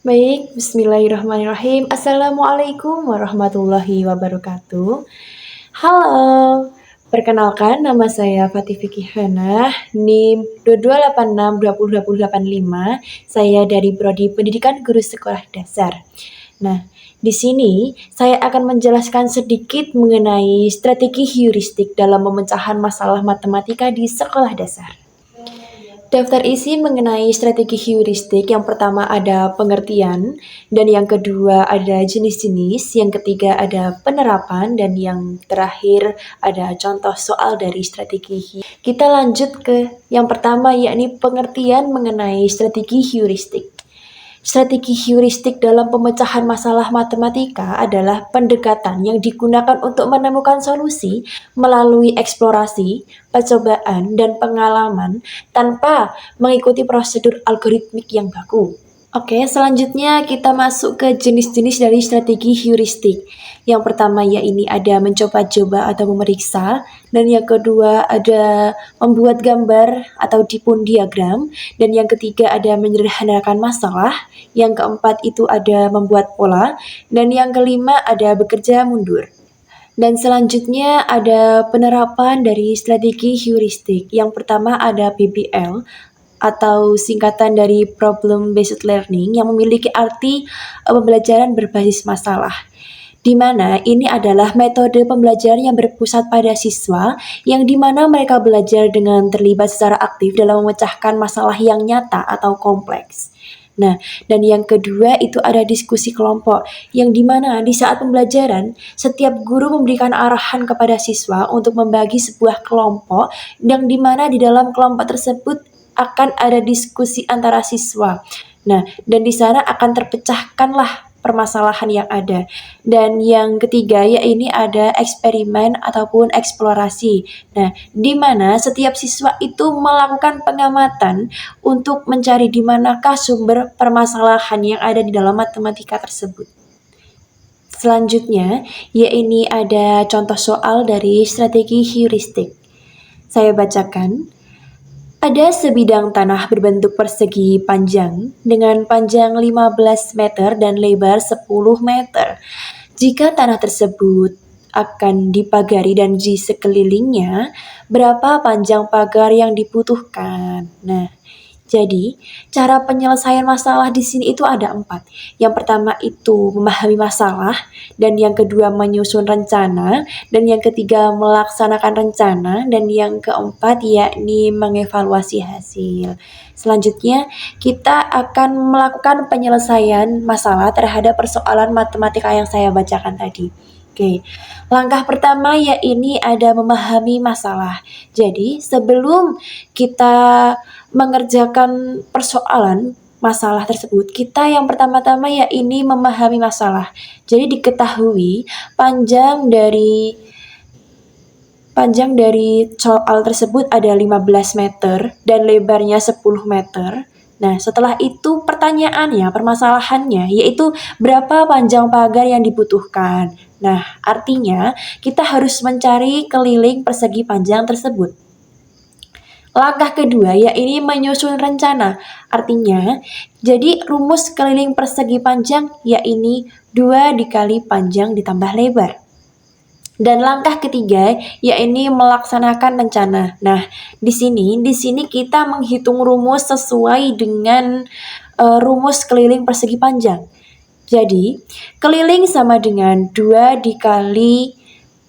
Baik, bismillahirrahmanirrahim. Assalamualaikum warahmatullahi wabarakatuh. Halo, perkenalkan nama saya Fatih Fikihana, NIM 2286202085. Saya dari Prodi Pendidikan Guru Sekolah Dasar. Nah, di sini saya akan menjelaskan sedikit mengenai strategi heuristik dalam pemecahan masalah matematika di sekolah dasar. Daftar isi mengenai strategi heuristik, yang pertama ada pengertian, dan yang kedua ada jenis-jenis, yang ketiga ada penerapan, dan yang terakhir ada contoh soal dari strategi. Kita lanjut ke yang pertama, yakni pengertian mengenai strategi heuristik. Strategi heuristik dalam pemecahan masalah matematika adalah pendekatan yang digunakan untuk menemukan solusi melalui eksplorasi, percobaan, dan pengalaman tanpa mengikuti prosedur algoritmik yang baku. Oke, selanjutnya kita masuk ke jenis-jenis dari strategi heuristik. Yang pertama yakni ada mencoba-coba atau memeriksa, dan yang kedua ada membuat gambar atau tipun diagram, dan yang ketiga ada menyederhanakan masalah, yang keempat itu ada membuat pola, dan yang kelima ada bekerja mundur. Dan selanjutnya ada penerapan dari strategi heuristik. Yang pertama ada PBL atau singkatan dari Problem Based Learning, yang memiliki arti pembelajaran berbasis masalah, di mana ini adalah metode pembelajaran yang berpusat pada siswa, yang dimana mereka belajar dengan terlibat secara aktif dalam memecahkan masalah yang nyata atau kompleks. Nah, dan yang kedua itu ada diskusi kelompok, yang dimana di saat pembelajaran, setiap guru memberikan arahan kepada siswa untuk membagi sebuah kelompok, yang dimana di dalam kelompok tersebut akan ada diskusi antara siswa. Nah, dan di sana akan terpecahkanlah permasalahan yang ada. Dan yang ketiga yakni ada eksperimen ataupun eksplorasi. Nah, di mana setiap siswa itu melakukan pengamatan untuk mencari di manakah sumber permasalahan yang ada di dalam matematika tersebut. Selanjutnya, yakni ada contoh soal dari strategi heuristik. Saya bacakan. Ada sebidang tanah berbentuk persegi panjang dengan panjang 15 meter dan lebar 10 meter. Jika tanah tersebut akan dipagari dan di sekelilingnya, berapa panjang pagar yang dibutuhkan? Nah, jadi cara penyelesaian masalah di sini itu ada 4. Yang pertama itu memahami masalah, dan yang kedua menyusun rencana, dan yang ketiga melaksanakan rencana, dan yang keempat yakni mengevaluasi hasil. Selanjutnya, kita akan melakukan penyelesaian masalah terhadap persoalan matematika yang saya bacakan tadi. Oke, langkah pertama yakni ada memahami masalah. Jadi, sebelum kita mengerjakan persoalan masalah tersebut, kita yang pertama-tama yakni memahami masalah. Jadi diketahui panjang dari soal tersebut ada 15 meter dan lebarnya 10 meter. Nah, setelah itu pertanyaannya, permasalahannya yaitu berapa panjang pagar yang dibutuhkan. Nah, artinya kita harus mencari keliling persegi panjang tersebut. Langkah kedua yakni menyusun rencana. Artinya, jadi rumus keliling persegi panjang yakni 2 dikali panjang ditambah lebar. Dan langkah ketiga yakni melaksanakan rencana. Nah, di sini kita menghitung rumus sesuai dengan rumus keliling persegi panjang. Jadi, keliling sama dengan 2 dikali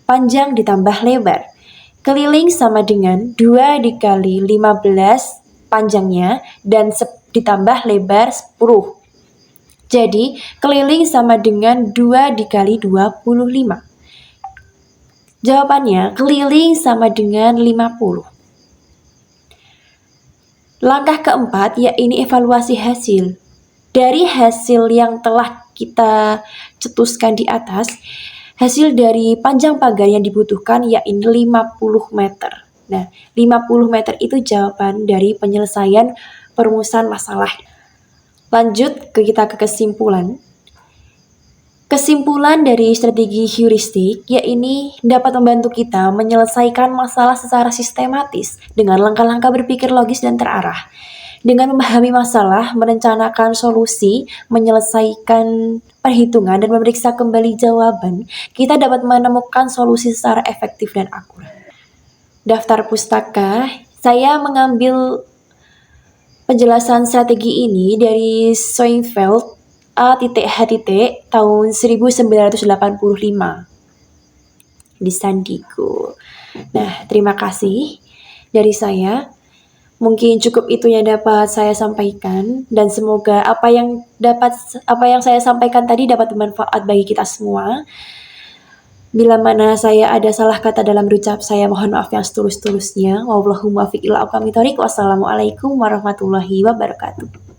panjang ditambah lebar. Keliling sama dengan 2 dikali 15 panjangnya dan ditambah lebar 10. Jadi, keliling sama dengan 2 dikali 25. Jawabannya, keliling sama dengan 50. Langkah keempat yakni evaluasi hasil. Dari hasil yang telah kita cetuskan di atas, hasil dari panjang pagar yang dibutuhkan yakni 50 meter. Nah, 50 meter itu jawaban dari penyelesaian perumusan masalah. Lanjut kita ke kesimpulan. Kesimpulan dari strategi heuristik yakni dapat membantu kita menyelesaikan masalah secara sistematis dengan langkah-langkah berpikir logis dan terarah. Dengan memahami masalah, merencanakan solusi, menyelesaikan perhitungan, dan memeriksa kembali jawaban, kita dapat menemukan solusi secara efektif dan akurat. Daftar pustaka, saya mengambil penjelasan strategi ini dari Seinfeld A.H. tahun 1985 di San Diego. Nah, terima kasih dari saya. Mungkin cukup itu yang dapat saya sampaikan, dan semoga apa yang saya sampaikan tadi dapat bermanfaat bagi kita semua. Bila mana saya ada salah kata dalam berucap, saya mohon maaf yang setulus-tulusnya. Wallahul muwaffiq ila aqwamit thoriq. Wassalamualaikum warahmatullahi wabarakatuh.